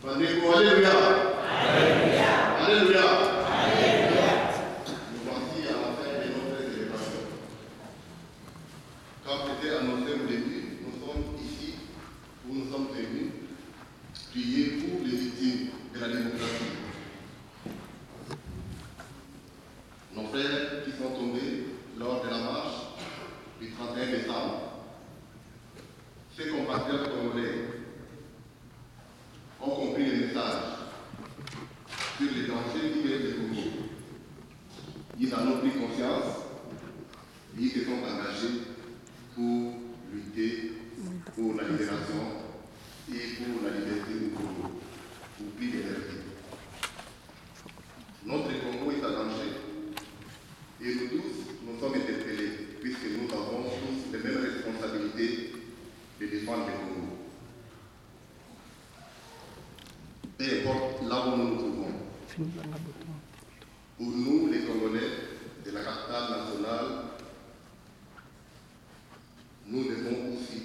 Alléluia. Alléluia. Alléluia. Nous voici à la fin de notre célébration. Comme c'était annoncé au début, nous sommes ici où nous sommes venus prier pour les victimes de la démocratie. Nos frères qui sont tombés lors de la marche du 31 décembre, ces compatriotes congolais ont compris le message sur les dangers qui viennent du Congo. Ils en ont pris conscience et ils se sont engagés pour lutter pour la libération et pour la liberté du Congo, pour plus de liberté. Notre Congo est en danger et nous tous, nous sommes interpellés puisque nous avons tous les mêmes responsabilités de défendre le Congo. Peu importe là où nous nous trouvons. Pour nous, les Congolais de la capitale nationale, nous devons aussi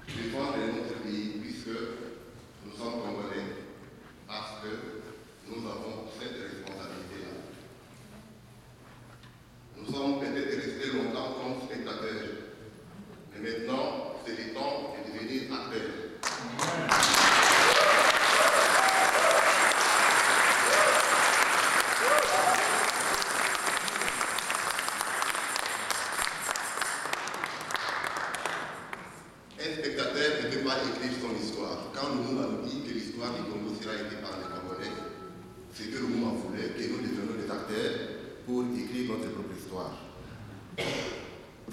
défendre notre pays puisque nous sommes Congolais, parce que nous avons cette responsabilité-là. Nous sommes peut-être restés longtemps comme spectateurs, mais maintenant, c'est le temps de devenir acteurs. Un spectateur ne peut pas écrire son histoire. Quand le monde a dit que l'histoire du Congo sera écrite par les Congolais, c'est que le monde voulait que nous devenions des acteurs pour écrire notre propre histoire.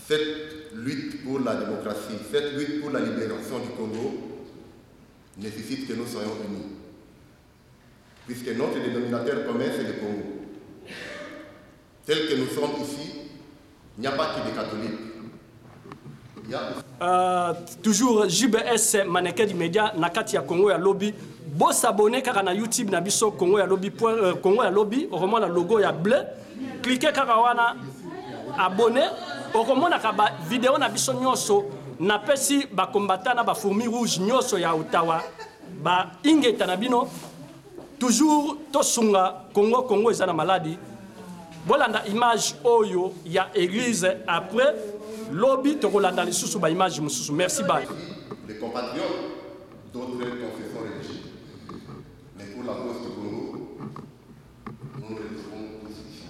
Cette lutte pour la démocratie, cette lutte pour la libération du Congo nécessite que nous soyons unis. Puisque notre dénominateur commun, c'est le Congo. Tel que nous sommes ici, il n'y a pas que des catholiques. Toujours JBS mannequin du média nakati ya Congo ya lobby bo s'abonner kaka na YouTube na biso Congo ya lobby Congo ya lobby au la logo ya bleu cliquez kaka wana abonner au ka ba vidéo na biso nyonso na pesi ba combattant na ba fourmi rouge nyonso ya Ottawa ba ingeta na bino toujours tosunga Congo eza na maladie bolanda image oyo ya église après lobby tokolanda lisusu ba image mususu. Merci bye. Les compatriotes d'autres confessions religieuses. Mais pour la cause du Congo, nous nous retrouvons tous ici.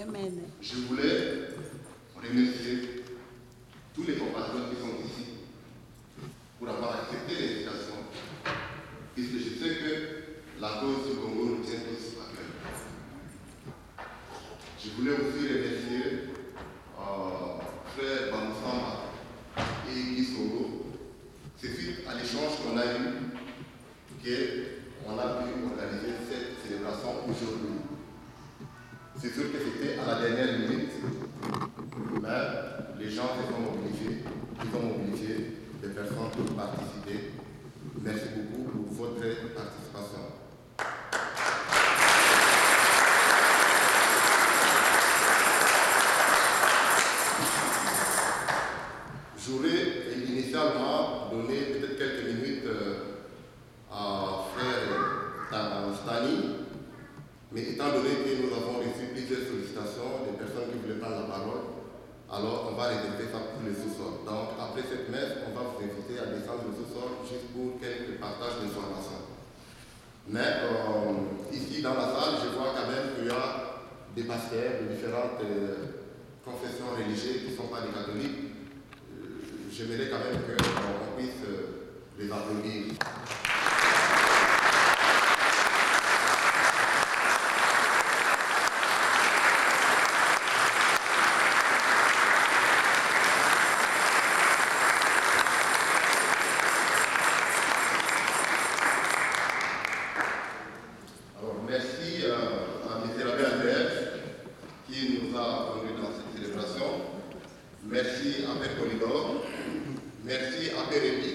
Amen. Je voulais remercier tous les compatriotes qui sont ici pour avoir accepté l'invitation, puisque je sais que la cause du Congo nous tient tous à cœur. Je voulais aussi remercier frère Bamoussamba et Guy Solo. C'est suite à l'échange qu'on a eu qu'on a pu organiser cette célébration aujourd'hui. C'est sûr que c'était à la dernière minute, mais les gens se sont mobilisés, ils ont mobilisé des personnes pour participer. Merci beaucoup pour votre participation. J'aurais initialement donné peut-être quelques minutes à frère Stani, mais étant donné que nous avons reçu plusieurs sollicitations des personnes qui voulaient prendre la parole, alors on va réserver ça pour le sous-sol. Donc après cette messe, on va vous inviter à descendre le sous-sol juste pour quelques partages d'informations. Mais ici dans la salle, je vois quand même qu'il y a des pasteurs de différentes confessions religieuses qui ne sont pas des catholiques. J'aimerais quand même qu'on puisse les applaudir. Merci à M. l'abbé Albert qui nous a conduits dans cette célébration. Merci à Père Polydor. Merci à Père Rémi.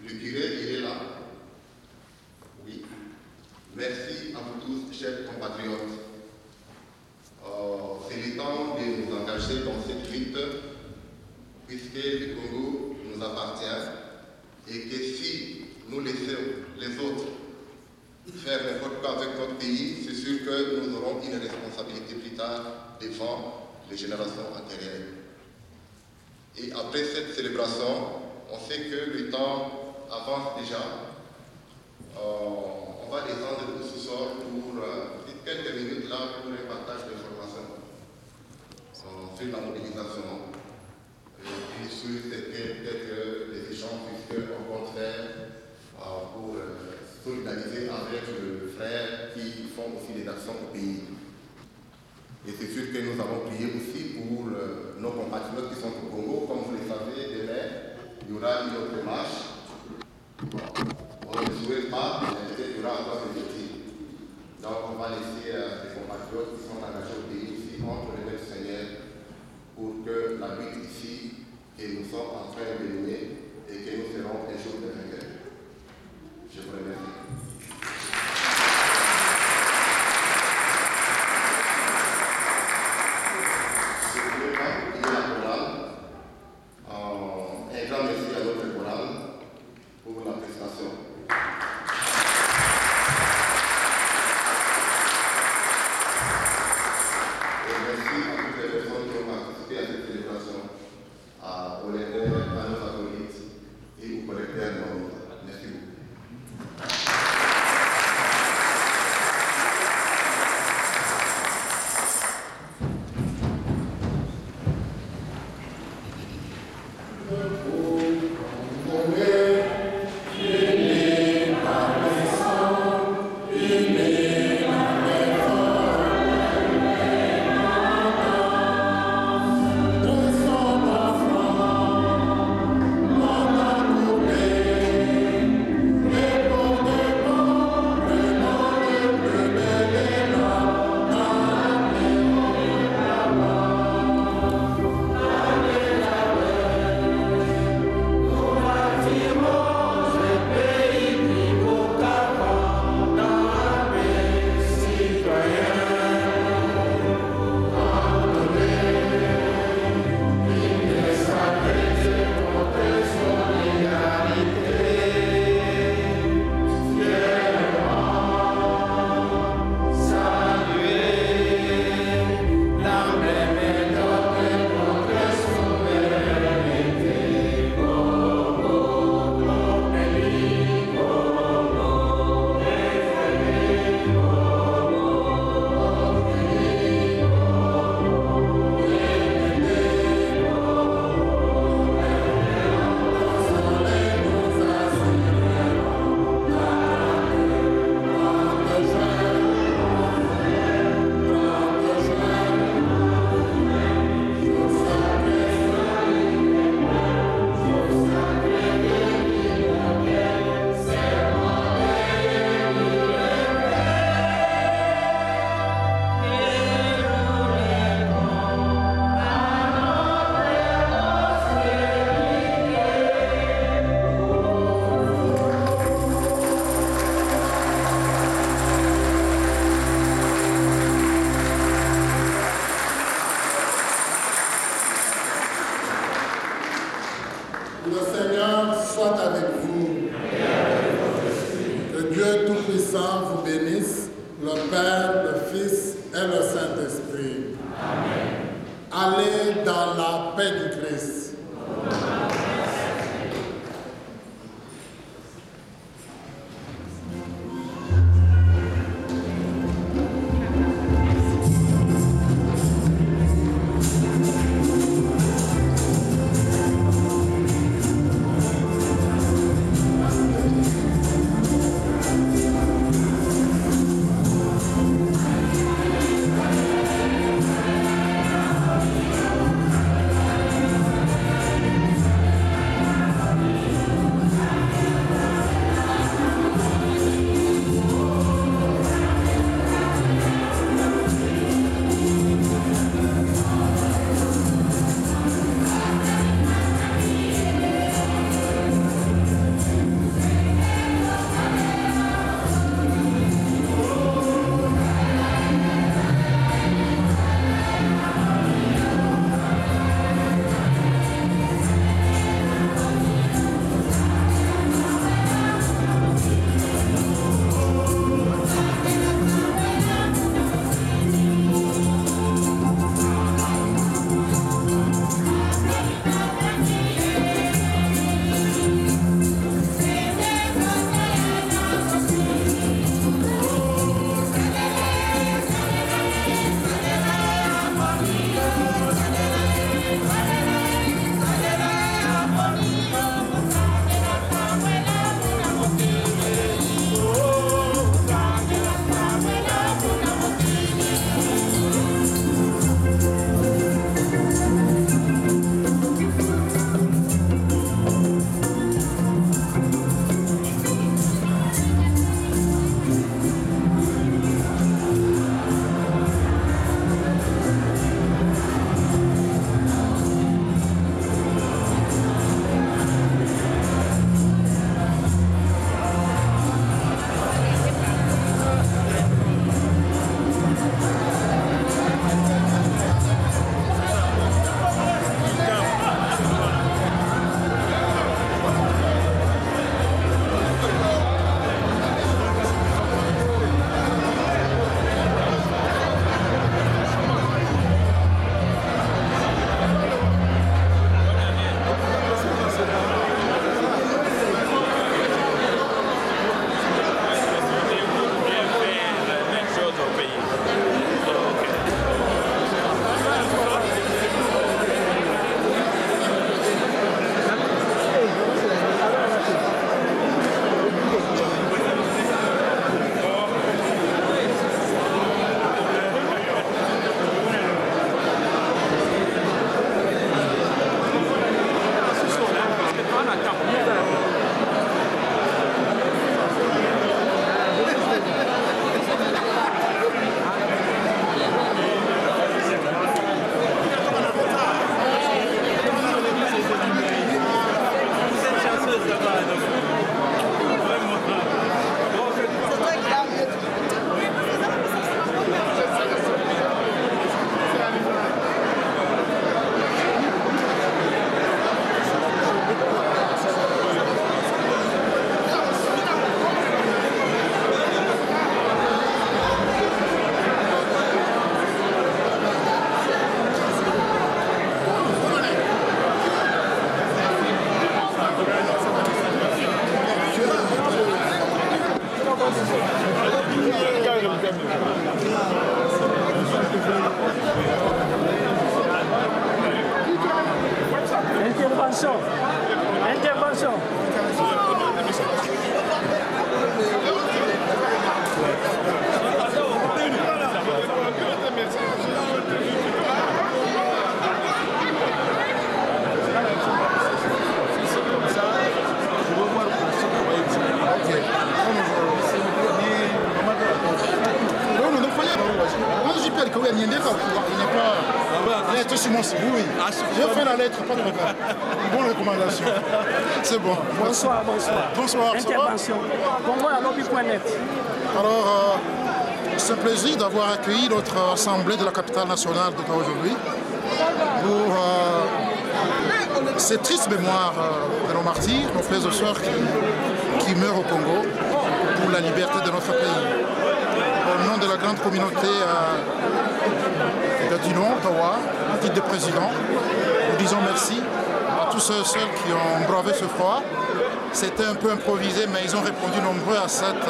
Le curé, il est là. Oui. Merci à vous tous, chers compatriotes. temps de nous engager dans cette lutte, puisque le Congo nous appartient, et que si nous laissons les autres faire n'importe quoi avec notre pays, c'est sûr que nous aurons une responsabilité plus tard devant les générations antérieures. Et après cette célébration, on sait que le temps avance déjà. On va descendre tout ce soir pour quelques minutes là pour un partage d'informations sur la mobilisation. Et sur peut-être les échanges qu'on compte faire pour solidariser avec les frères qui font aussi des actions au pays. Et c'est sûr que nous avons prié aussi pour nos compatriotes qui sont au Congo. Comme vous le savez, demain, il y aura une autre marche. On ne souhaite pas, mais peut-être qu'il y aura encore des victimes. Donc on va laisser les compatriotes qui sont engagés au pays ici entre les mains du Seigneur pour que la lutte ici que nous sommes en train de mener et que nous serons un jour des vainqueurs. Je vous remercie. Un grand merci à notre chorale pour la prestation. Et merci à toutes les personnes qui ont participé à cette célébration, aux lecteurs, à nos acolytes et aux collecteurs de notre. Merci beaucoup. Le Seigneur soit avec vous. Que Dieu Tout-Puissant vous bénisse, le Père, le Fils et le Saint-Esprit. Amen. Allez dans la paix du Christ. il n'est pas. Il est sur mon site. Oui. Je fais la lettre, pas de problème. Bonne recommandation. C'est bon. Bonsoir. Bonsoir. Intervention. Congo-Alobi.net. Alors, c'est un plaisir d'avoir accueilli notre assemblée de la capitale nationale aujourd'hui pour ces tristes mémoires de nos martyrs, nos frères et sœurs qui meurent au Congo pour la liberté de notre pays. Au nom de la grande communauté de Dinon, Ottawa, titre de président, nous disons merci à tous ceux et celles qui ont bravé ce froid. C'était un peu improvisé, mais ils ont répondu nombreux à cette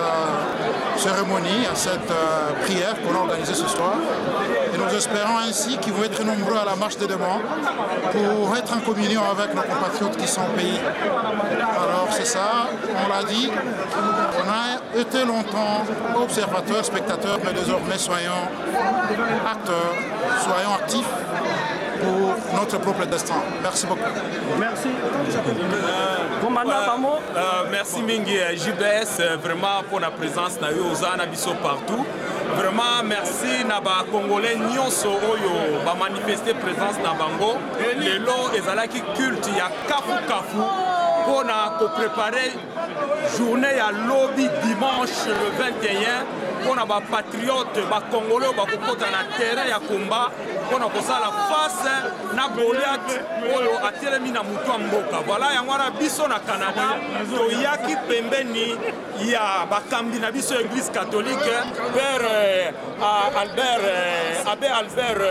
cérémonie, à cette prière qu'on a organisée ce soir. Et nous espérons ainsi qu'ils vont être nombreux à la marche de demain pour être en communion avec nos compatriotes qui sont au pays. Alors c'est ça, on l'a dit, on a été longtemps observateurs, spectateurs, mais désormais soyons acteurs, soyons actifs pour notre propre destin. Merci beaucoup. Merci. Merci Mingi JBS vraiment pour la présence na yo ozana biso partout. Vraiment merci na ba Congolais nyonso oyo ba manifester présence na bango. Lelo ezalaki culte ya kafu pour na préparer journée ya lobby dimanche le 21 pour na ba patriote ba Congolais ba kokota na terrain ya combat pour na kosala face na Goliath oyo atelemi na mutu mboka. Voilà yango na biso na Canada toyaki pembeni ya bakambi na biso église catholique père abbé Albert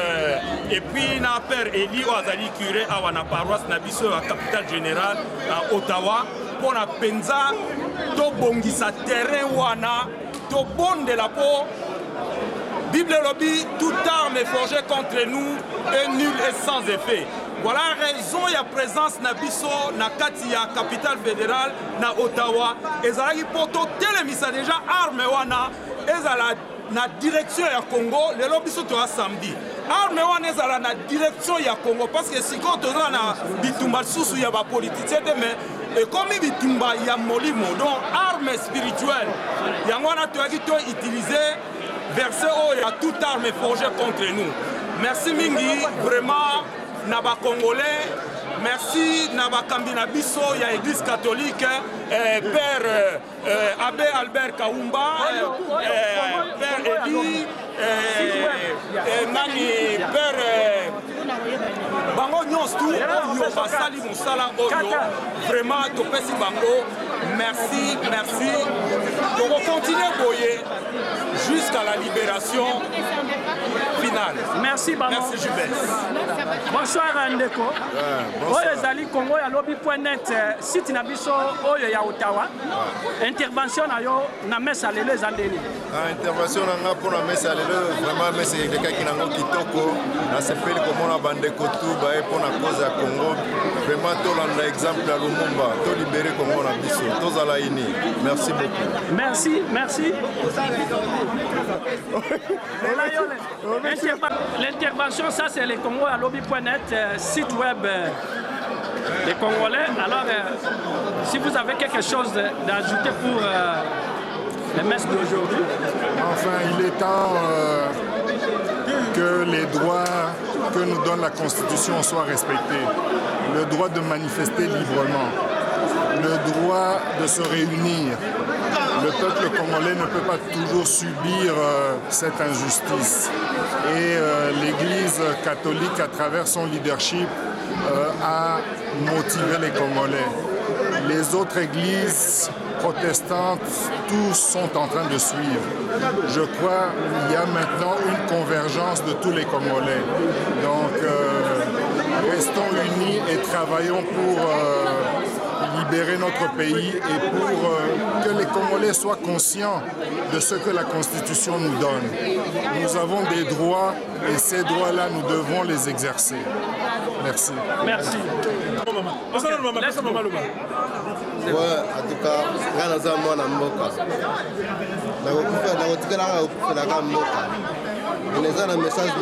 et puis na père Eli Oazali curé awa na paroisse na biso à capitale générale à Ottawa pour na penza to bongisa terrain wana to bonde la peau. Bible lobby, toute arme est forgée contre nous et nulle est sans effet. Voilà raison il y a présence na biso na kati ya capitale fédérale na Ottawa. Ezalaki poto telemisa déjà arme wana ezala na direction ya Congo le lobby biso to samedi. Arme wana ezala na direction ya Congo parce que si quand on na bitumba susu ya ba politicien mais et comme bitumba ya molimo donc arme spirituelle yango wana to yaki to utiliser verset où il y a toute arme forgée contre nous. Merci Mingi, vraiment, Naba Congolais, merci Naba Kambina Bisso, il y a l'église catholique, Père Abbé Albert Kaumba, Père Eli, Nani, Père Bango Nyons tout, Oyo Basali Moussala Oyo, vraiment, Topesi Bango, merci. Donc on continue à boyer jusqu'à la libération finale. Merci Bango. Merci Jubes. Bonsoir Ndeko. Oyo ezali Congo ya Lobi.net site na biso oyo ya Ottawa. Intervention na yo na mesa lelo ezandeni. Intervention na nga pour na mesa lelo vraiment mesa ekaki nango kitoko na sepeli komona bandeko tu baye pour na cause ya Congo. Vraiment tolanda exemple ya Lumumba, to libérer Congo na biso. Tozala ini. Merci beaucoup. Merci. L'intervention, ça c'est le Congo à Lobi.net, site web des Congolais. Alors, si vous avez quelque chose d'ajouter pour les messes d'aujourd'hui. Enfin, il est temps que les droits que nous donne la Constitution soient respectés. Le droit de manifester librement, le droit de se réunir. Le peuple congolais ne peut pas toujours subir cette injustice. Et l'Église catholique, à travers son leadership, a motivé les Congolais. Les autres églises protestantes, tous sont en train de suivre. Je crois qu'il y a maintenant une convergence de tous les Congolais. Donc, restons unis et travaillons pour libérer notre pays et pour que les Congolais soient conscients de ce que la Constitution nous donne. Nous avons des droits et ces droits-là, nous devons les exercer. Merci. Merci. Ouais, en tout cas, rien à moi na mboka. Un message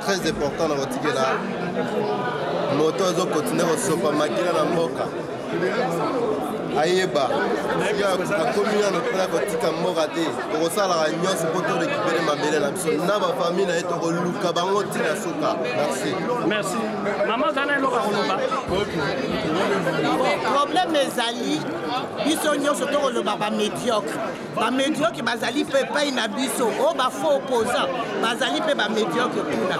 très important dans votre moto zo continuer au sopa makila na mboka. ayeba akomi nano mpona kotika mboka te tokosalaka nyonso mpo torécupere mabele na biso na bafamille na ye tokoluka bango ntina suka. Merci. Mama zana eloko akoloba. Problème ezali biso nyonso tokoloba bamédiocre bazali mpe epai na biso oyo bafaux opposant bazali mpe bamédiocre kuna.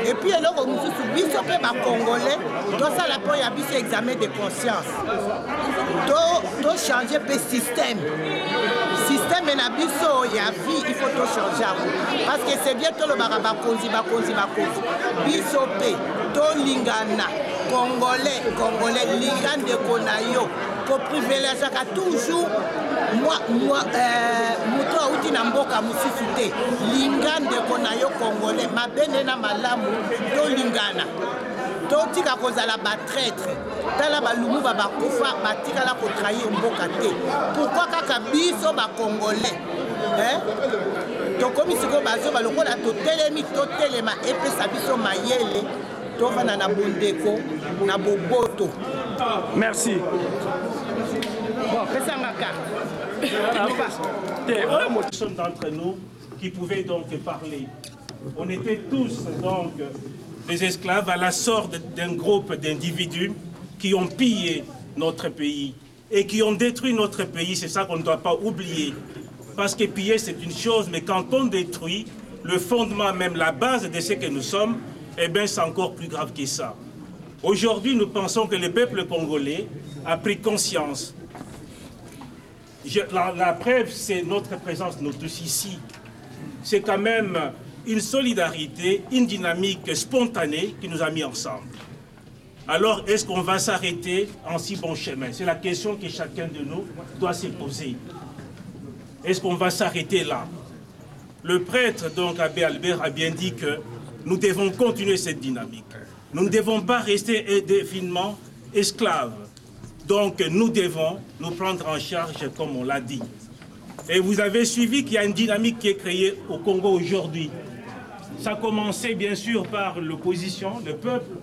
Et puis eloko mosusu biso mpe bacongolais tosala mpo ya biso examen de conscience tochange mpe système na biso ya vie il faut tochange yango parce que c'est bien tolobaka bakonzi biso mpe tolingana congolais linga ndeko na yo koprivilégiaka toujours moto auti na mboka mosusu te linga ndeko na yo congolais mabene na malamu tolingana totika kozala batraître tala balumu bakufa batikala kotrahir mboka te pourquoi kaka biso bacongolais tokomi sikoyo bazoba lokola totelema epesa biso mayele tovanda na bondeko na boboto. Merci. Bon, pesanga carte. Personne d'entre nous qui pouvaient donc parler. On était tous donc des esclaves à la sorte d'un groupe d'individus qui ont pillé notre pays et qui ont détruit notre pays. C'est ça qu'on ne doit pas oublier. Parce que piller, c'est une chose, mais quand on détruit le fondement, même la base de ce que nous sommes, eh bien, c'est encore plus grave que ça. Aujourd'hui, nous pensons que le peuple congolais a pris conscience. La preuve, c'est notre présence, nous tous ici. C'est quand même une solidarité, une dynamique spontanée qui nous a mis ensemble. Alors, est-ce qu'on va s'arrêter en si bon chemin? C'est la question que chacun de nous doit se poser. Est-ce qu'on va s'arrêter là? Le prêtre, donc, Abbé Albert, a bien dit que nous devons continuer cette dynamique. Nous ne devons pas rester indéfiniment esclaves. Donc, nous devons nous prendre en charge, comme on l'a dit. Et vous avez suivi qu'il y a une dynamique qui est créée au Congo aujourd'hui. Ça a commencé, bien sûr, par l'opposition, le peuple.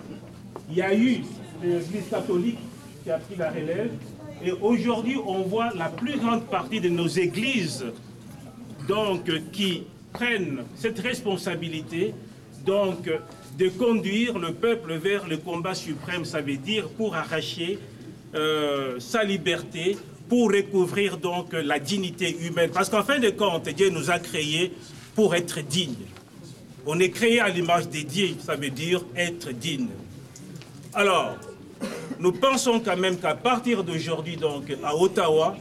Il y a eu l'Église catholique qui a pris la relève. Et aujourd'hui, on voit la plus grande partie de nos églises donc, qui prennent cette responsabilité donc, de conduire le peuple vers le combat suprême, ça veut dire pour arracher sa liberté, pour recouvrir donc la dignité humaine. Parce qu'en fin de compte, Dieu nous a créés pour être dignes. On est créé à l'image de Dieu, ça veut dire être digne. Alors, nous pensons quand même qu'à partir d'aujourd'hui, donc à Ottawa,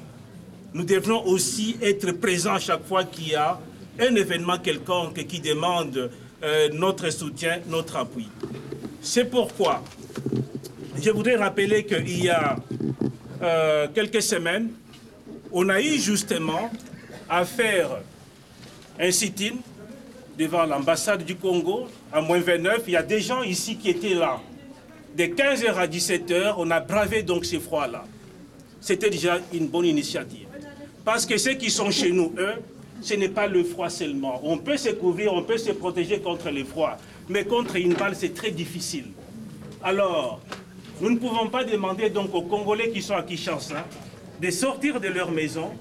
nous devrons aussi être présents chaque fois qu'il y a un événement quelconque qui demande notre soutien, notre appui. C'est pourquoi je voudrais rappeler qu'il y a quelques semaines, on a eu justement à faire un sit-in devant l'ambassade du Congo, à -29. Il y a des gens ici qui étaient là. De 15h à 17h, on a bravé donc ces froids-là. C'était déjà une bonne initiative. Parce que ceux qui sont chez nous, eux, ce n'est pas le froid seulement. On peut se couvrir, on peut se protéger contre le froid. Mais contre une balle, c'est très difficile. Alors, nous ne pouvons pas demander donc aux Congolais qui sont à Kinshasa de sortir de leur maison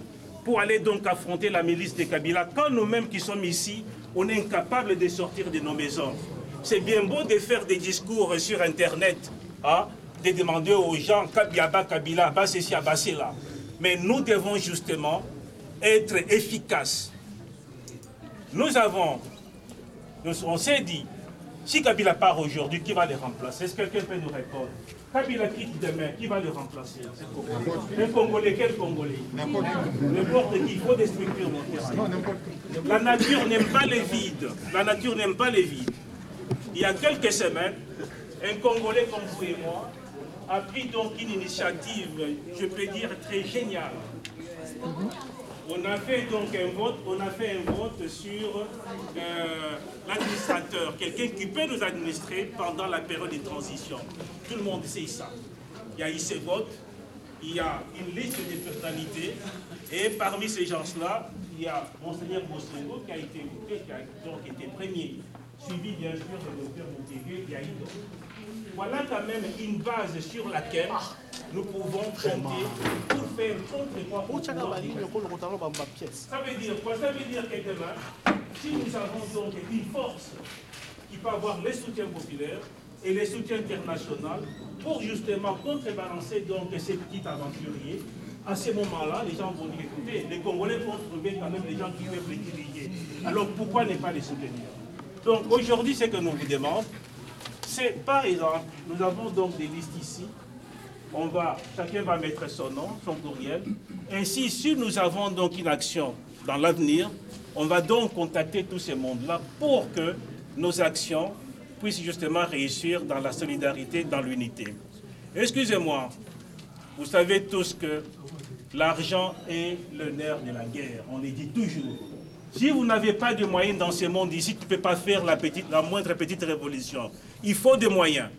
pour aller donc affronter la milice de Kabila. Quand nous-mêmes qui sommes ici, on est incapables de sortir de nos maisons. C'est bien beau de faire des discours sur Internet, hein, de demander aux gens Kabiaba, Kabila, Bassessi, Bassela. Mais nous devons justement être efficaces. On s'est dit, si Kabila part aujourd'hui, qui va le remplacer? Est-ce que quelqu'un peut nous répondre? Kabila quitte demain, qui va le remplacer? Un Congolais, quel Congolais? N'importe qui, il faut des structures mondiales. La nature n'aime pas les vides. La nature n'aime pas les vides. Il y a quelques semaines, un Congolais comme vous et moi a pris donc une initiative, je peux dire, très géniale. On a fait donc un vote sur l'administrateur, quelqu'un qui peut nous administrer pendant la période de transition. Tout le monde sait ça. Il y a eu ces votes, il y a une liste de personnalités, et parmi ces gens-là, il y a Monseigneur Mossengo qui a été voté, qui a donc été premier, suivi bien sûr de Dr Mukwege, qui a eu. Voilà quand même une base sur laquelle nous pouvons compter pour faire contre-poids. Ça veut dire quoi? Ça veut dire que demain, si nous avons donc une force qui peut avoir les soutiens populaires et les soutiens internationaux pour justement contrebalancer donc ces petits aventuriers, à ce moment-là, les gens vont dire, écoutez, les Congolais vont trouver quand même les gens qui peuvent les diriger. Alors pourquoi ne pas les soutenir? Donc aujourd'hui, ce que nous vous demandons, c'est par exemple, nous avons donc des listes ici. Chacun va mettre son nom, son courriel. Ainsi, si nous avons donc une action dans l'avenir, on va donc contacter tous ces mondes-là pour que nos actions puissent justement réussir dans la solidarité, dans l'unité. Excusez-moi, vous savez tous que l'argent est le nerf de la guerre, on le dit toujours. Si vous n'avez pas de moyens dans ce monde ici, tu ne peux pas faire la moindre petite révolution. Il faut des moyens.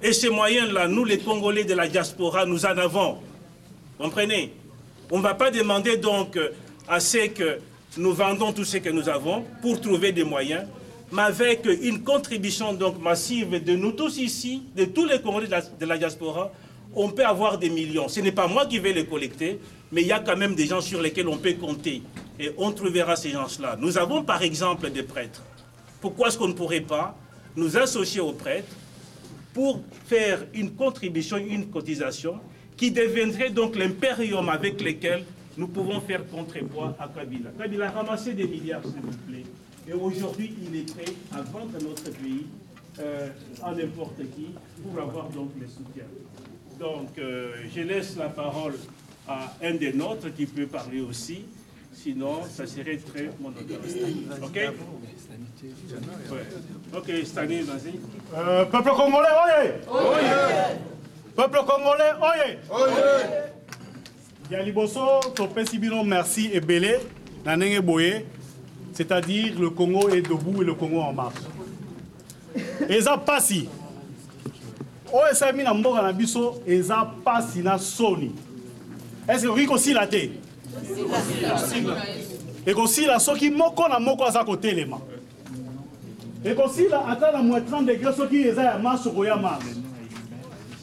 Et ces moyens-là, nous les Congolais de la diaspora, nous en avons. Comprenez? On ne va pas demander donc à ce que nous vendons tout ce que nous avons pour trouver des moyens, mais avec une contribution donc massive de nous tous ici, de tous les Congolais de la diaspora, on peut avoir des millions. Ce n'est pas moi qui vais les collecter, mais il y a quand même des gens sur lesquels on peut compter. Et on trouvera ces gens-là. Nous avons par exemple des prêtres. Pourquoi est-ce qu'on ne pourrait pas nous associer aux prêtres pour faire une contribution, une cotisation qui deviendrait donc l'impérium avec lequel nous pouvons faire contrepoids à Kabila. Kabila a ramassé des milliards, s'il vous plaît. Et aujourd'hui, il est prêt à vendre notre pays à n'importe qui pour avoir donc les soutiens. Donc, je laisse la parole à un des nôtres qui peut parler aussi. Sinon, ça serait très monotone. OK? Ouais. OK, Stani, vas-y. Peuple congolais, oyez! Oyez! Peuple congolais, oyez! Oyez! Yaliboso, Topesi Bino, merci et belé, Nanenge Boye, c'est-à-dire le Congo est debout et le Congo en marche. Et ça passe. Oye Samina Mboga Nabiso, et ça passe na Sony. Est-ce que vous aussi la tête? Et aussi là, ceux qui moko na moko à sa côté les mains. Et aussi là, attends à moins 30 degrés, ceux qui les a marche au Yama.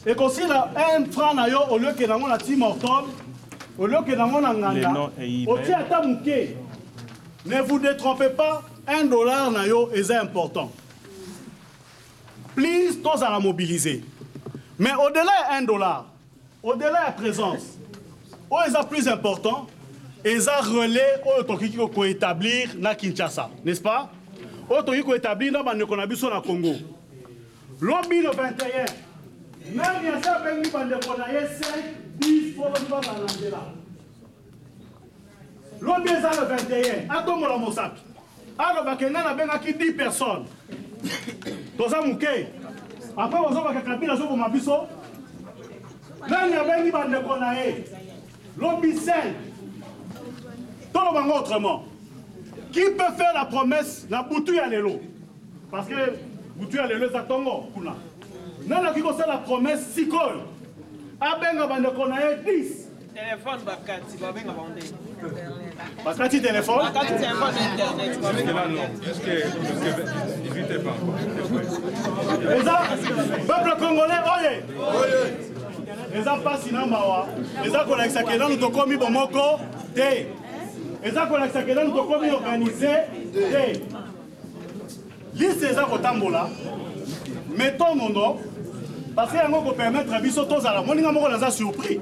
Et aussi là, un franc na yo au lieu que dans la team mortom, au lieu que dans mon anganda, au tiers à mouké. Ne vous détrompez pas, $1 na yo est important. Please, tous à la mobiliser. Mais au-delà de $1, au-delà de la présence, est plus important. Et ça relais au qu'on établir na Kinshasa, n'est-ce pas? Au qu'on établir dans le Congo. Lobby le 21. Même il y a ça avec nous, 5, 10 pour le voir dans l'Angela. Lobby est le 21. Attends la Mossack. Alors, il y a 10 personnes. Dans un mouquet. Après, on va faire Kabila sur ma biso. Là, il y a une bande de Konaé. Lobby 5. Tout le monde autrement. Qui peut faire la promesse na Boutou ya lelo? Parce que Boutou ya lelo za tongo kuna. Nana qui fait la promesse sikol. Abenga bande Konaé 10. Téléphone bakati babenga bande. Bakati téléphone. Bakati téléphone internet. Est-ce que évitez pas. Et ça, peuple congolais, oyez. Et ça passe in Mawa. Et ça qu'on a exaqué dans notre commis bomoko. Et ça qu'on a exaqué dans notre commis organisé. Liste ça qu'on tambola. Mettons mon nom. Parce qu'il y a un mot qui permet à Bissotos à la moninga moko dans un surpris.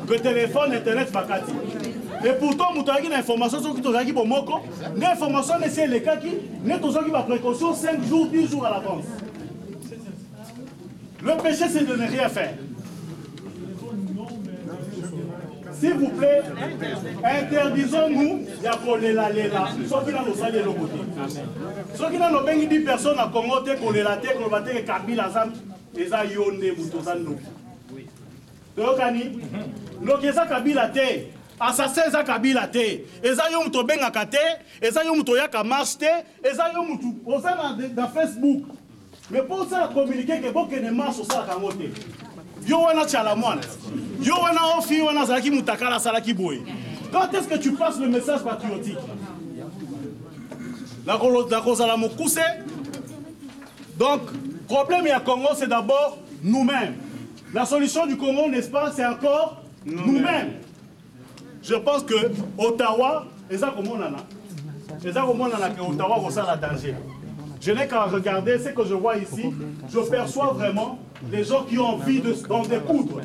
Que téléphone, internet, bakati. Et pourtant, nous avons une information sur qui nous avons bomoko. L'information c'est le cas qui nous avons une précaution 5 jours, 10 jours à l'avance. Le péché, c'est de ne rien faire. S'il vous plaît, interdisons-nous de la lela. Sauf qu'il y a nos salles de l'autre côté. Sauf qu'il y a nos 10 personnes à Congo, qu'on les late, qu'on va faire Kabila, les a yonde, moutozando. Donc, nous avons Kabila te, assassin za Kabila te, et ça yom to benga te, et ça yom to yaka marche te, et ça yom to, on ça dans Facebook. Mais pour ça communiquer que beaucoup de marche au ça kangote. Yo wana chalamwana. Yo wana ofi wana zaki mutakala salaki boy. Quand est-ce que tu passes le message patriotique? La cause à la mokuse. Donc, problème à Congo, c'est d'abord nous-mêmes. La solution du Congo, n'est-ce pas, c'est encore nous-mêmes. Je pense que Ottawa, Ottawa ressent la danger. Je n'ai qu'à regarder ce que je vois ici. Je perçois vraiment les gens qui ont envie d'en découdre.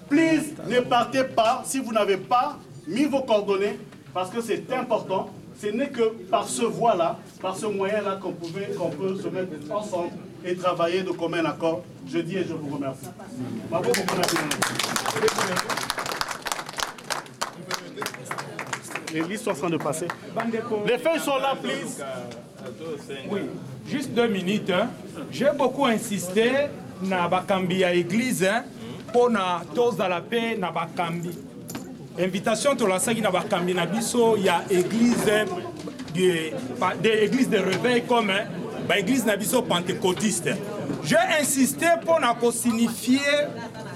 Please, ne partez pas si vous n'avez pas mis vos coordonnées, parce que c'est important. Ce n'est que par ce voie-là, par ce moyen-là qu'on peut se mettre ensemble et travailler de commun accord. Je dis et je vous remercie. Bravo pour mon appui. Les listes sont en train de passer. Les feuilles sont là, please. Oui, juste 2 minutes. Hein. J'ai beaucoup insisté na bakambi à l'église pour na tous dans la paix na bakambi. Invitation to la sagi na bakambi na biso ya église église de réveil comme ba église na biso pentecôtiste. J'ai insisté pour na signifier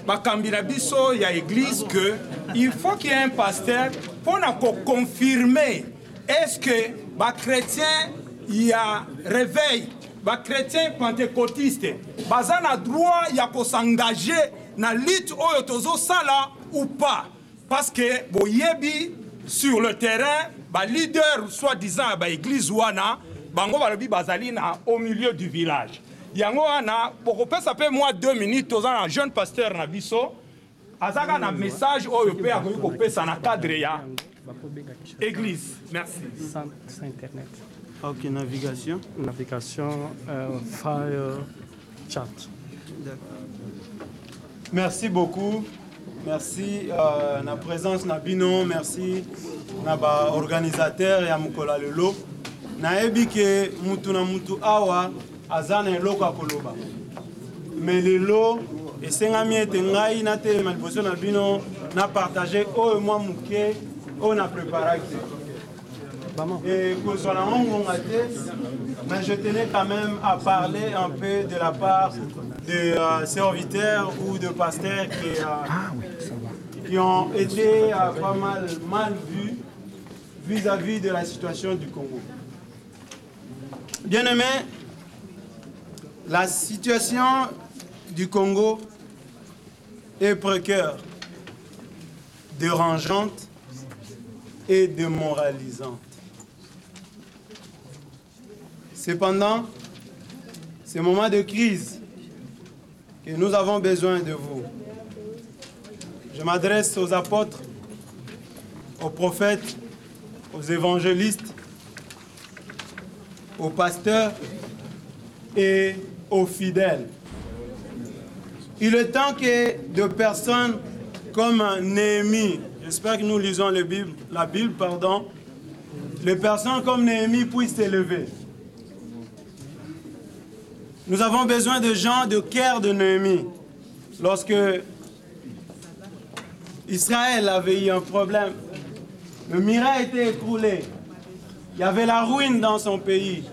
bakambi na biso ya église que il faut qu'il y ait un pasteur pour na confirmer est-ce que ba chrétien il y a réveil ba chrétien pentecôtiste baza na droit ya ko s'engager na lutte oyo tozo sala ou pas. Parce que boyebi sur le terrain, ba leader soi-disant ba église wana, bango balobi bazali na au milieu du village. Yango wana poko ça peut moi 2 minutes tozana un jeune pasteur na biso, azaka na message oyo pe akoki ko pesa na cadre ya église. Merci. C'est internet. OK, navigation. Fire chat. Merci beaucoup. Merci na présence na bino, merci na ba organisateur ya mukola lelo. Na yebi ke mutu na mutu awa azana eloko akoloba. Mais lelo esengami ete ngai na telema liboso na bino na partager oyo mwa muke oyo na préparé. Et mais je tenais quand même à parler un peu de la part de serviteurs ou de pasteurs qui ont été pas mal vus vis-à-vis de la situation du Congo. Bien-aimés, la situation du Congo est précaire, dérangeante et démoralisante. Cependant, ces moments de crise que nous avons besoin de vous. Je m'adresse aux apôtres, aux prophètes, aux évangélistes, aux pasteurs et aux fidèles. Il est temps que de personnes comme Néhémie, j'espère que nous lisons la Bible, les personnes comme Néhémie puissent s'élever. Nous avons besoin de gens de cœur de Néhémie. Lorsque Israël avait eu un problème, le mur a été écroulé, il y avait la ruine dans son pays.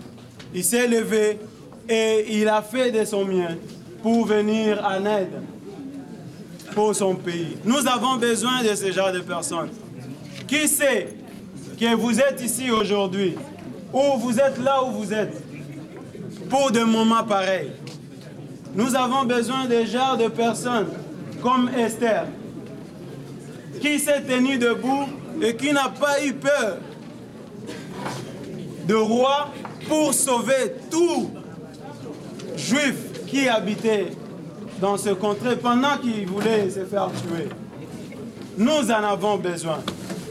Il s'est levé et il a fait de son mieux pour venir en aide pour son pays. Nous avons besoin de ce genre de personnes. Qui sait que vous êtes ici aujourd'hui, ou vous êtes là où vous êtes, pour des moments pareils. Nous avons besoin de genre de personnes comme Esther, qui s'est tenue debout et qui n'a pas eu peur de roi pour sauver tout juif qui habitait dans ce contrée pendant qu'il voulait se faire tuer. Nous en avons besoin.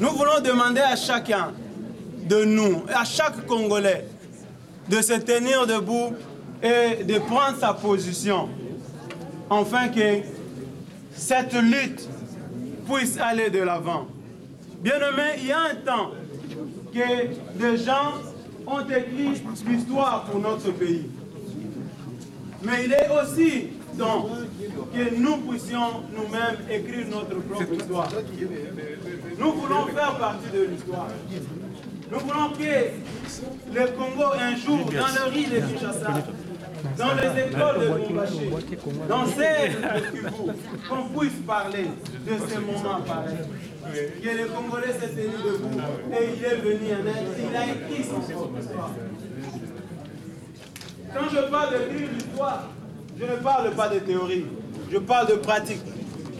Nous voulons demander à chacun de nous, à chaque Congolais, de se tenir debout et de prendre sa position, afin que cette lutte puisse aller de l'avant. Bien-aimés, il y a un temps que des gens ont écrit l'histoire pour notre pays. Mais il est aussi temps que nous puissions nous-mêmes écrire notre propre histoire. Nous voulons faire partie de l'histoire. Nous voulons que le Congo, un jour, dans le riz de Kinshasa, dans les écoles de Lubumbashi, dans celles de Kivu, qu'on puisse parler de ces moments pareils. Que le Congolais s'est tenu debout et il est venu en aide, il a écrit son propre histoire. Quand je parle d'écrire l'histoire, je ne parle pas de théorie. je parle de pratique.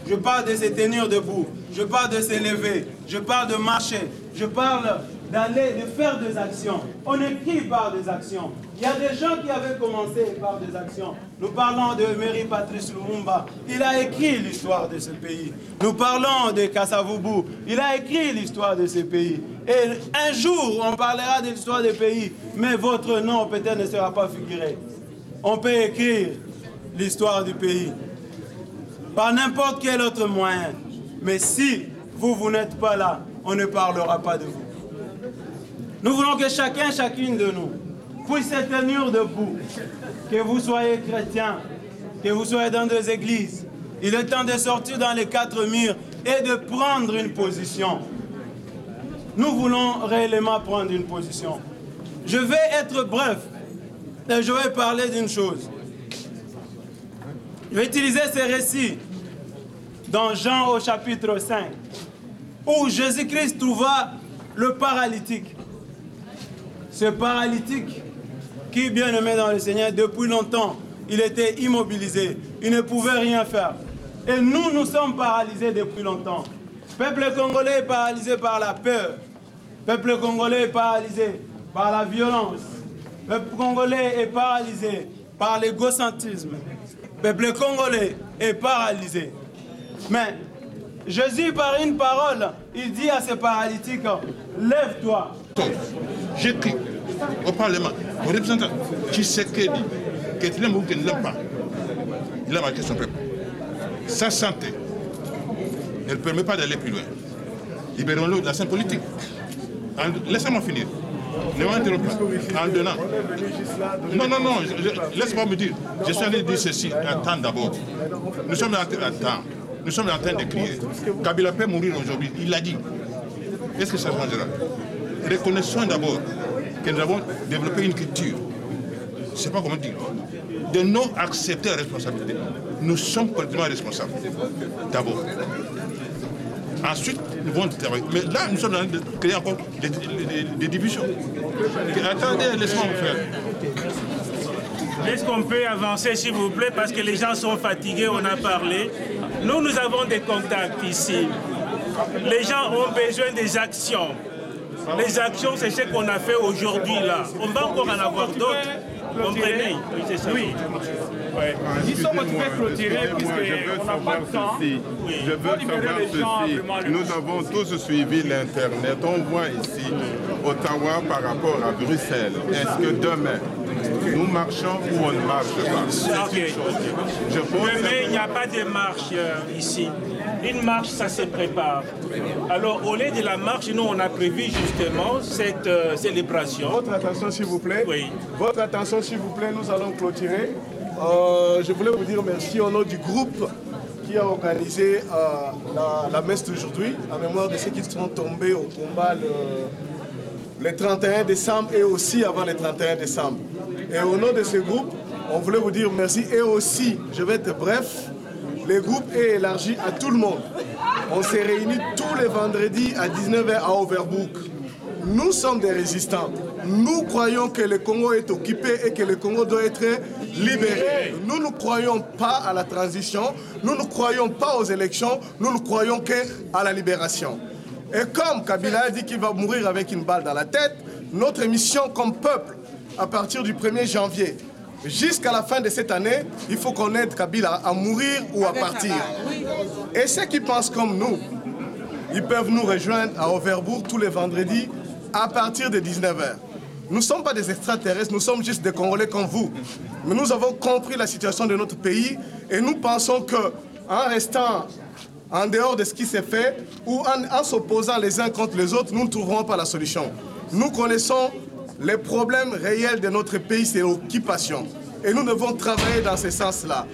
Je parle de se tenir debout, je parle de s'élever, je parle de marcher, je parle de faire des actions. On écrit par des actions. Il y a des gens qui avaient commencé par des actions. Nous parlons de Emery Patrice Lumumba. Il a écrit l'histoire de ce pays. Nous parlons de Kasavubu. Il a écrit l'histoire de ce pays. Et un jour, on parlera de l'histoire des pays, mais votre nom peut-être ne sera pas figuré. On peut écrire l'histoire du pays par n'importe quel autre moyen. Mais si vous n'êtes pas là, on ne parlera pas de vous. Nous voulons que chacune de nous puisse se tenir debout, que vous soyez chrétiens, que vous soyez dans des églises. Il est temps de sortir dans les 4 murs et de prendre une position. Nous voulons réellement prendre une position. Je vais être bref et je vais parler d'une chose. Je vais utiliser ces récits dans Jean au chapitre 5, où Jésus-Christ trouva le paralytique. Ce paralytique qui, bien aimé dans le Seigneur, depuis longtemps, il était immobilisé. Il ne pouvait rien faire. Et nous sommes paralysés depuis longtemps. Le peuple congolais est paralysé par la peur. Le peuple congolais est paralysé par la violence. Le peuple congolais est paralysé par l'égocentrisme. Le peuple congolais est paralysé. Mais Jésus, par une parole, il dit à ce paralytique, lève-toi. J'écris au Parlement, au représentant Tshisekedi, qui l'aime ou qui ne l'aime pas, il a marqué son peuple. Sa santé ne le permet pas d'aller plus loin. Libérons-le de la scène politique. Laissez-moi finir. Ne m'interrompez pas. En donnant. Non, laisse-moi me dire. Je suis en train de dire ceci. Attends d'abord. Nous sommes en train de crier. Kabila peut mourir aujourd'hui. Il l'a dit. Est-ce que ça changera? Reconnaissons d'abord que nous avons développé une culture. Je ne sais pas comment dire. De non accepter la responsabilité. Nous sommes politiquement responsables. D'abord. Ensuite, nous allons travailler. Mais là, nous sommes en train de créer encore des divisions. Attendez, laissez-moi vous faire. Est-ce qu'on peut avancer, s'il vous plaît, parce que les gens sont fatigués, on a parlé. Nous avons des contacts ici. Les gens ont besoin des actions. Les actions, c'est ce qu'on a fait aujourd'hui, là. On va encore en avoir d'autres. Comprenez? Oui, c'est ça. Oui. Ouais. Ils sont motivés à clôturer puisqu'on n'a pas de temps. Je veux savoir ceci. Nous avons tous suivi l'Internet. On voit ici Ottawa par rapport à Bruxelles. Est-ce que demain, nous marchons ou on ne marche pas? Okay. Demain, il n'y a pas de marche ici. Une marche, ça se prépare. Alors, au lieu de la marche, nous, on a prévu justement cette célébration. Votre attention, s'il vous plaît. Oui. Votre attention, s'il vous plaît. Nous allons clôturer. Je voulais vous dire merci au nom du groupe qui a organisé la messe d'aujourd'hui, en mémoire de ceux qui sont tombés au combat le 31 décembre et aussi avant le 31 décembre. Et au nom de ce groupe, on voulait vous dire merci. Et aussi, je vais être bref, le groupe est élargi à tout le monde. On s'est réunis tous les vendredis à 19h à Overbrook. Nous sommes des résistants. Nous croyons que le Congo est occupé et que le Congo doit être libéré. Nous ne croyons pas à la transition, nous ne croyons pas aux élections, nous ne croyons qu'à la libération. Et comme Kabila a dit qu'il va mourir avec une balle dans la tête, notre mission comme peuple, à partir du 1er janvier, jusqu'à la fin de cette année, il faut qu'on aide Kabila à mourir ou à partir. Et ceux qui pensent comme nous, ils peuvent nous rejoindre à Overbourg tous les vendredis à partir de 19h. Nous ne sommes pas des extraterrestres, nous sommes juste des Congolais comme vous. Mais nous avons compris la situation de notre pays et nous pensons qu'en restant en dehors de ce qui s'est fait ou en s'opposant les uns contre les autres, nous ne trouverons pas la solution. Nous connaissons les problèmes réels de notre pays, c'est l'occupation. Et nous devons travailler dans ce sens-là.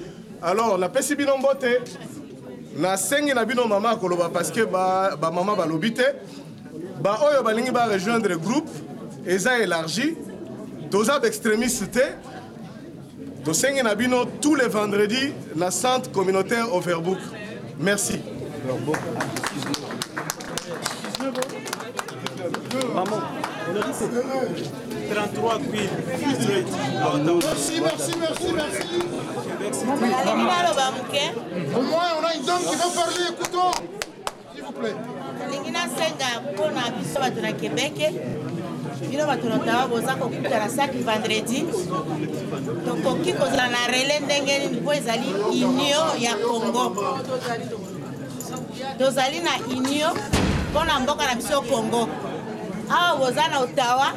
Alors, la pesi bino mbote, na sengi na bino mama koloba parce que mama ba lobite, oyo balingi ba rejoindre le groupe, eza élargi, toza extrémiste, to sengi na bino tous les vendredis na centre communautaire Overbrook. Merci. Maman. 33 quid. Merci. Au moins, on a une dame qui va parler, écoutons. S'il vous plaît. bino bato na Ottawa boza kokutana saki vendredi tokoki kozala na relais ndenge nini po ezali union ya Congo tozali na union mpona mboka na biso Congo awa boza na Ottawa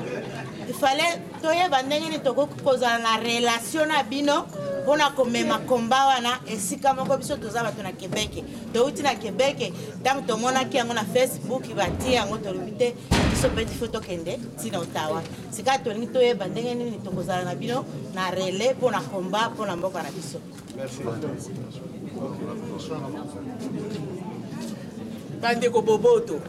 ifale toyeba ndenge nini tokoki kozala na relation na bino mpona komema komba wana esika moko biso toza bato na Québec touti na Québec ntango tomonaki yango na Facebook batie yango tolobi te biso mpe tifo tokende ntina Ottawa sika tolingi toyeba ndenge nini tokozala na bino na relais mpona komba mpona mboka na biso. Bandeko Boboto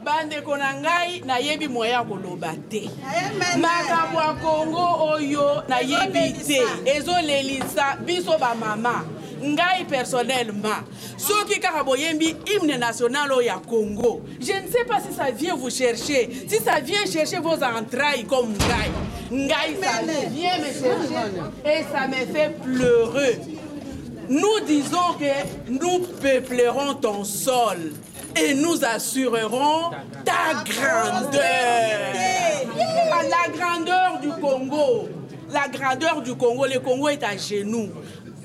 bandeko na ngai nayebi moya koloba te makambo ya Congo oyo nayebi te ezolelisa biso ba mama ngai personnellement soki kaka boyembi hymne national oyo ya Congo je ne sais pas si ça vient vous chercher si ça vient chercher vos entrailles comme ngai ça vient me chercher et ça me fait pleurer. Nous disons que nous peuplerons ton sol et nous assurerons ta grandeur. La grandeur du Congo. La grandeur du Congo. Le Congo est à genoux.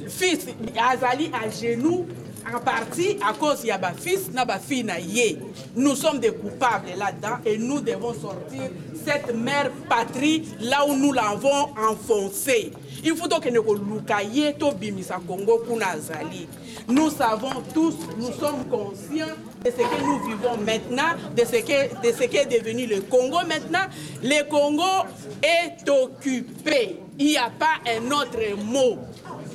Fils Azali à genoux en partie à cause de ma fils na ba fille na ye. Nous sommes des coupables là-dedans et nous devons sortir cette mère patrie là où nous l'avons enfoncée. Il faut donc que nous lukaye to bimisa Congo pour Azali. Nous savons tous, nous sommes conscients de ce que nous vivons maintenant, de ce qu'est devenu le Congo maintenant. Le Congo est occupé. Il n'y a pas un autre mot.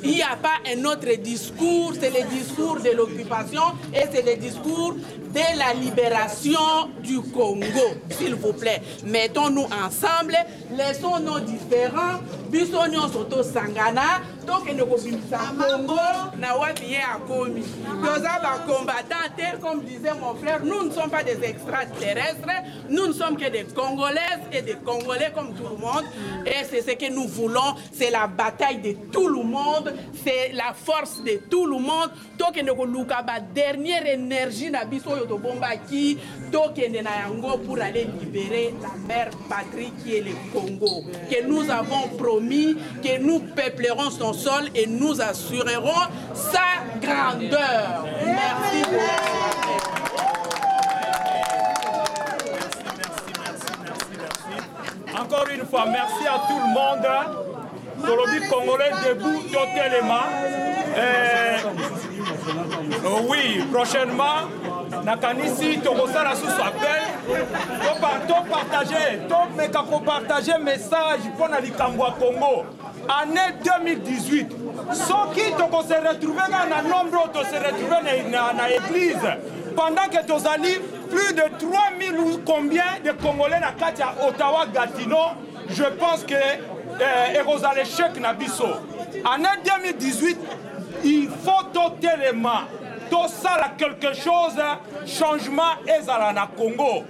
Il n'y a pas un autre discours, c'est le discours de l'occupation et c'est le discours de la libération du Congo. S'il vous plaît, mettons-nous ensemble, laissons nos différends, bisognos soto sangana, donc nous Congo, na wati a commis. Nous avons combattant, comme disait mon frère, nous ne sommes pas des extraterrestres, nous ne sommes que des Congolaises et des Congolais comme tout le monde. Et c'est ce que nous voulons, c'est la bataille de tout le monde, c'est la force de tout le monde. Donc nous avons la dernière énergie na biso to bombaki, donc pour aller libérer la mère patrie qui est le Congo. Que nous avons promis que nous peuplerons son sol et nous assurerons sa grandeur. Merci beaucoup. Encore une fois, merci à tout le monde. Tolobi Congolais debout, totalement. Oui, prochainement, nakanisi tokosala sous appel, partager message pour na likambo ya Congo. Année 2018, soki toko se retrouver na nombre to se retrouver na église pendant que tozali plus de 3000 ou combien de Congolais na kati ya Ottawa Gatineau, je pense que ekozala l'échec na biso. Année 2018, il faut totalement tosala quelque chose, changement ezala na Congo.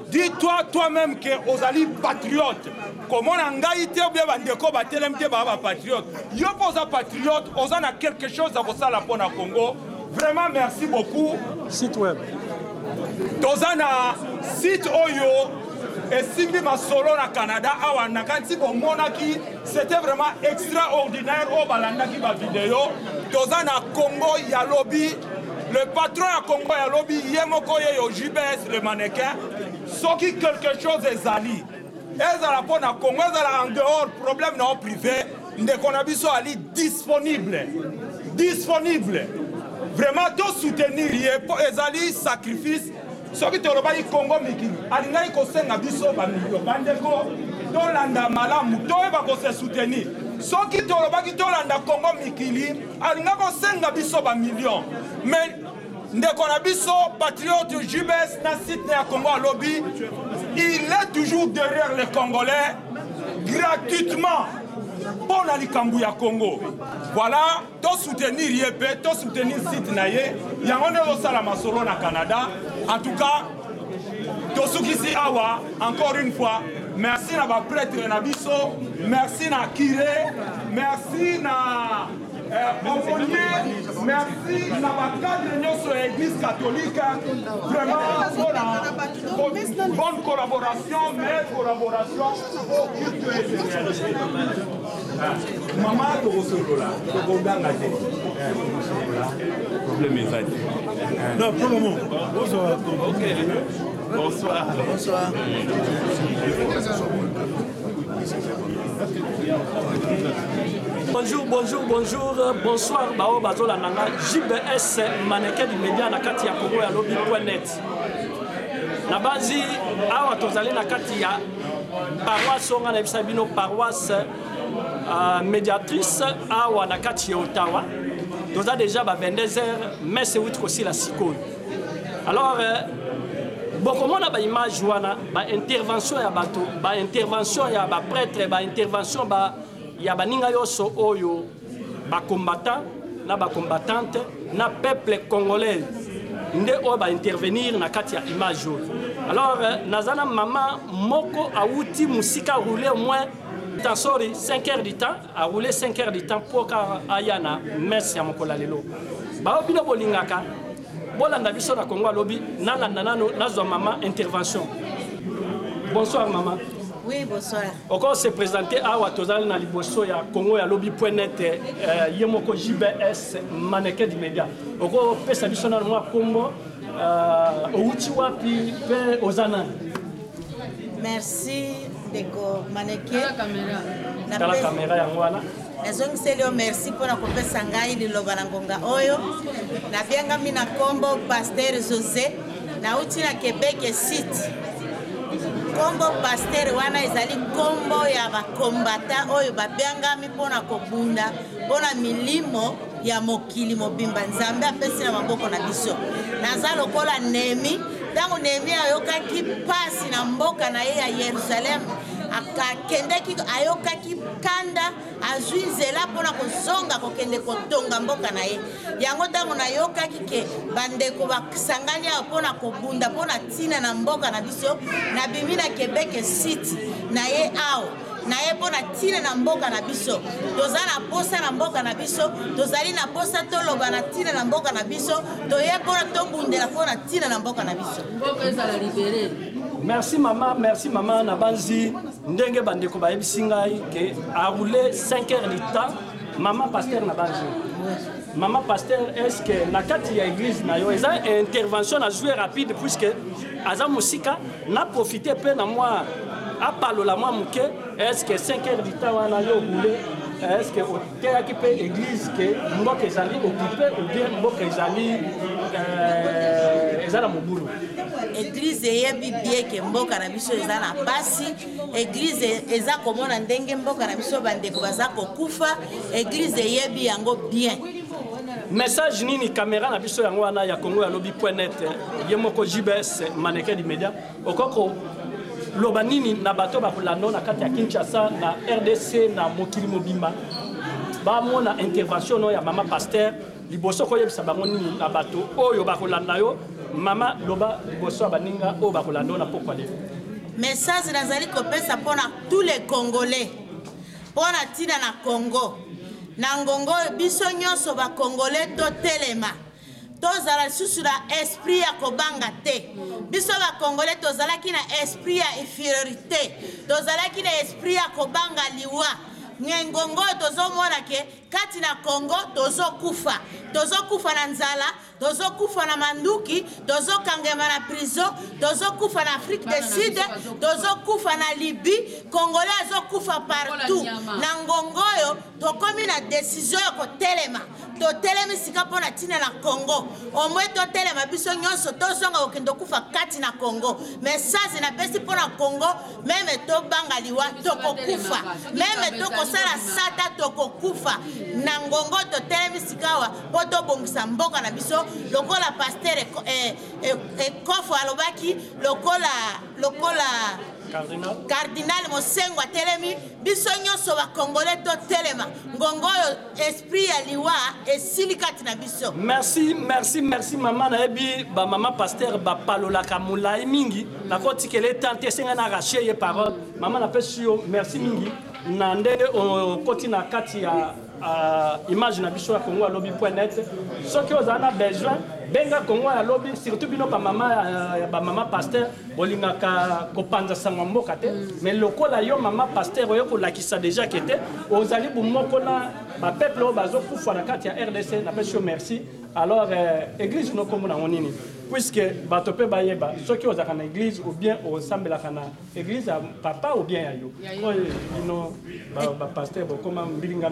Dis-toi toi-même que ozali patriote. Comment on été ou bien bandeko batelem te ba patriote. Yo posa patriote, ozana quelque chose à kosala pour na Congo. Vraiment merci beaucoup. Site web. Tozana site oyo et Simbi Masolo na Canada awa nakanti ko monaki, c'était vraiment extraordinaire au balandaki ba vidéo. Tozana Congo ya lobby. Le patron à Congo ya lobby yemoko yo JBS le mannequin. Soki quelque chose est ali. Ezala pour na Congo ezala en dehors problème non privé. Ndeko na biso ali disponible. Disponible. Vraiment tout soutenir ezali sacrifice. Soki tolobaki Congo mikili. Alingai ko senga biso ba milio bandeko tolanda malamu toyeba ko se soutenir. Soki tolobaki tolanda Congo mikili alinga ko senga biso ba million. Mais ndeko na biso patriote JBS na site na Congo lobby, il est toujours derrière les Congolais gratuitement pour la likambu ya Congo. Voilà, to soutenir yep, to soutenir site na ye, yango ne osala masolo na Canada. En tout cas, tosukisi awa encore une fois merci na ba prêtre na biso merci na curé merci na aumônier merci na ba cadre nyonso ya église catholique vraiment bonne collaboration mais collaboration au culte et maman tokosolola tokoganga te problème ezali non pour le moment bonsoir. Bonsoir. Bonsoir. Bonjour, bonjour, bonjour, bonsoir, Bao Bazola Nanga, JBS mannequin du média na kati ya Congo ya lobby.net. Na bazi, awa tozali na kati ya paroisse onga na bisabino paroisse médiatrice awa na kati ya Ottawa. Toza déjà ba 22h, mais c'est où aussi la sikoyo. Alors, beaucoup na ba image wana, ba intervention ya bato, ba intervention ya ba prêtre, ba intervention ba ya baninga yoso oyo ba combattant na ba combattante na peuple congolais nde o ba intervenir na kati ya image. Alors nazana mama moko auti musika rouler au moins dans sorry 5 heures du temps a rouler 5 heures du temps pour ka ayana merci ya mokola lelo ba obino bolingaka bolanda biso na Congo lobi na landa nano nazo mama intervention. Bonsoir maman. Oui, bonsoir. Encore se présenter à Watozal na liboso ya Congo ya lobby.net yemoko JBS mannequin du média. Encore pesa biso na moi Congo outi wapi pe ozana. Merci Deko mannequin. La caméra ya ngwana. Nazongiselio merci pour la kopesa ngai liloba na ngonga oyo. Na bianga mina kombo Pasteur José na uti na Québec site. Kombo Pasteur wana ezali kombo ya bakombata oyo babiangami mpona kobunda mpona milimo ya mokili mobimba nzambe apesi na maboko na biso. Naza lokola Nemi ntango Nemi ayokaki pasi na mboka na ye ya Yerusalem akendeki ayokaki kanda azwi nzela mpona kozonga kokende kotonga mboka na ye yango ntango nayokaki ke bandeko basangani awa mpona kobunda mpona ntina na mboka na biso nabimi na Québec City na ye awa na ye mpona ntina na mboka na biso toza na posa na mboka na biso tozali na posa toloba na ntina na mboka na biso toye mpona tobundela mpona ntina na mboka na biso mboka ezala libere. Merci maman Nabanzi ndenge bandeko bayebisi ngai ke a roulé 5 heures du temps maman Pasteur Nabanzi. Maman Pasteur est-ce que na kati ya église na yo eza intervention na jouer rapide puisque aza musika na profiter pe na moi a parler la moi muke est-ce que 5 heures du temps wana yo roulé est-ce que oteya ki pe église que mboka ezali occupé ou bien mboka ezali ezala mobulu. Église yebi bien ke mboka na biso eza na pasi église eza komona ndenge mboka na biso bandeko baza kokufa église yebi yango bien. Message nini caméra na biso yango wana ya Congo ya lobby.net yemoko JBS mannequin du média okoko loba nini na bato bakolanda na kati ya Kinshasa na RDC na mokili mobimba ba mona intervention no ya mama Pasteur liboso ko yebisa bango nini na bato oyo bakolanda yo mama loba liboso baninga o bakolanda na pokwa le message nazali kopesa pona tous les Congolais pona tina na Congo na ngongo biso nyonso ba Congolais to telema tozala susu na esprit ya kobanga te biso ba Congolais tozalaki na esprit ya infériorité tozalaki na esprit ya kobanga liwa ngengongo tozomona ke kati na Congo tozokufa na nzala tozokufa na manduki tozokangema na prison tozokufa na Afrique du Sud tozokufa na Libye Congolais azokufa partout na ngongoyo tokomi na décision ya kotelema totelemi sika mpona ntina na Congo omwe totelema biso nyonso tozonga kokende kufa kati na Congo message napesi mpona Congo meme tobanga liwa tokokufa meme tokosala sata tokokufa na ngongo totelemi sika wa mpo tobongisa mboka na biso lokola Pasteur ekofo alobaki lokola Cardinal Mosengo atelemi biso nyonso ba congolais to telema ngongo esprit ya liwa esili kati na biso. Merci maman na ebi ba maman pasteur ba palola kamula mingi na koti kele tante senga na racher ye parole maman na pesi yo merci mingi na ndenge koti na kati ya image na biso ya Congo ya Lobi.net soki ozana besoin benga Congo ya Lobi surtout bino ba mama pasteur bolingaka kopanza sango mboka te mais lokola yo mama pasteur oyo kolakisa déjà kete ozali bomoko na ba peuple o bazo kufa na kati ya RDC na pesi yo merci alors église no komona nini puisque bato pe bayeba soki ozaka na église ou bien osambelaka na église ya papa ou bien ya yo ino ba pasteur bokoma mbilinga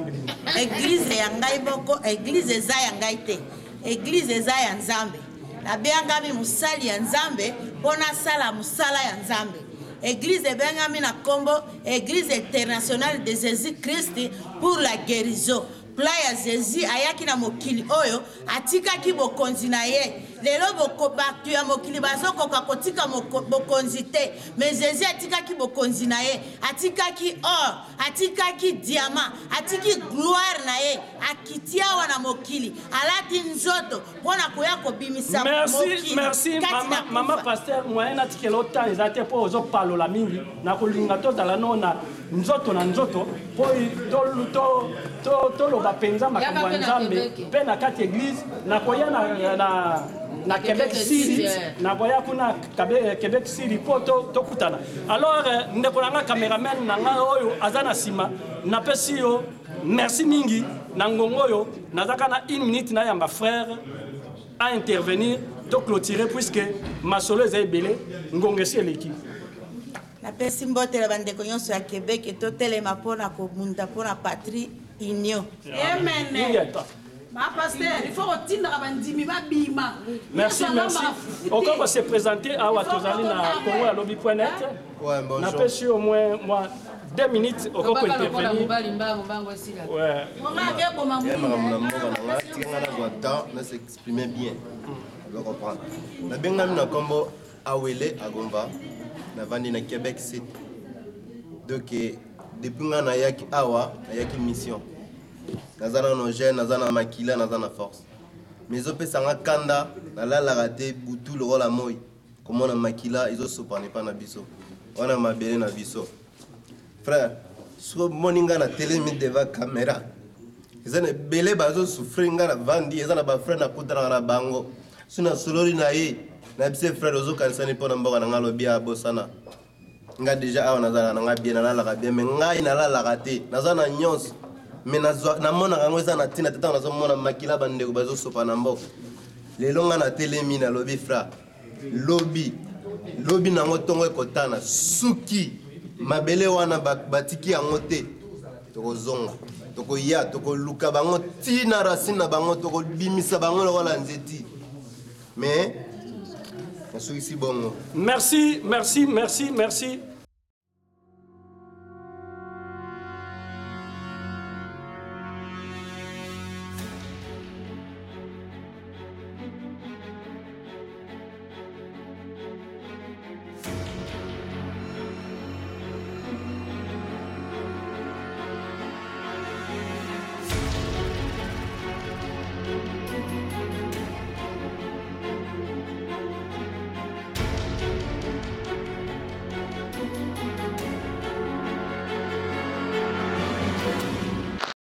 église ya ngai boko église eza ya ngai te église eza ya nzambe nabengami musali ya nzambe mpona sala musala ya nzambe église ebengami na kombo église internationale de Jésus Christ pour la guérison pla ya Jésus ayaki na mokili oyo atikaki bokonzi na ye lelo batu ya mokili bazokoka kotika bokonzi te mais Jésus atikaki bokonzi na ye atikaki or atikaki diamant atiki gloire na ye akitia wana mokili alati nzoto mpona koya kobimisa mokili. Merci mama pasteur moyen atikelo ta ezate po ozopalola mingi na kolinga tozala nona nzoto na nzoto po toloba penza makambo ya nzambe mpe na kati église na koya na Québec City na koya kuna Québec City po tokutana. Alors ndeko nanga cameraman nanga oyo azana sima na pesi yo merci mingi na ngongo oyo nazaka na 1 minute na yamba frère à intervenir to clôturer puisque ma solo est belé ngongesi eleki. Na pesi mbote la bandeko nyonso ya Québec et totelema mpona kobunda mpona patrie union. Amen. Ma pasteur, il faut retenir bandimi babima. Merci. On va se présenter à Watozali na Congo ya Lobi.net. Ouais, bonjour. Na pesi au moins 2 minutes au peut intervenir. Ouais. On s'exprimer bien. Je comprends. Na bengami na kombo Awele Agomba. Na vandi na Québec City. Donc depuis nga na yaki awa na yaki mission. Nazana no jeune, nazana makila, nazana force. Mais zo pesanga kanda na la raté butu le rôle à moi. Comme on a makila, ils ont sopane pas na biso. On a mabele na biso. Frère, so moninga na télé mi devant caméra. Ils ont belé bazo souffrir nga na vandi, ils ont ba frère na kudra na bango. Suna solori na ye. Na bise frère ozo kansani pona mboka na ngalo bia bosana. Nga déjà awa nazala na nga bien na la bien mais ngai na la raté. Nazana nyonso. Mais na mona rango eza na tina tata na mona makila bandeko bazo sopa na mboka. Lelo nga na telemi na lobi frère. Lobi nango tongo ekotana suki mabele wana batiki yango te. Tokozonga. Tokoya tokoluka bango tina racine na bango tokobimisa bango lokola nzeti. Mais Merci.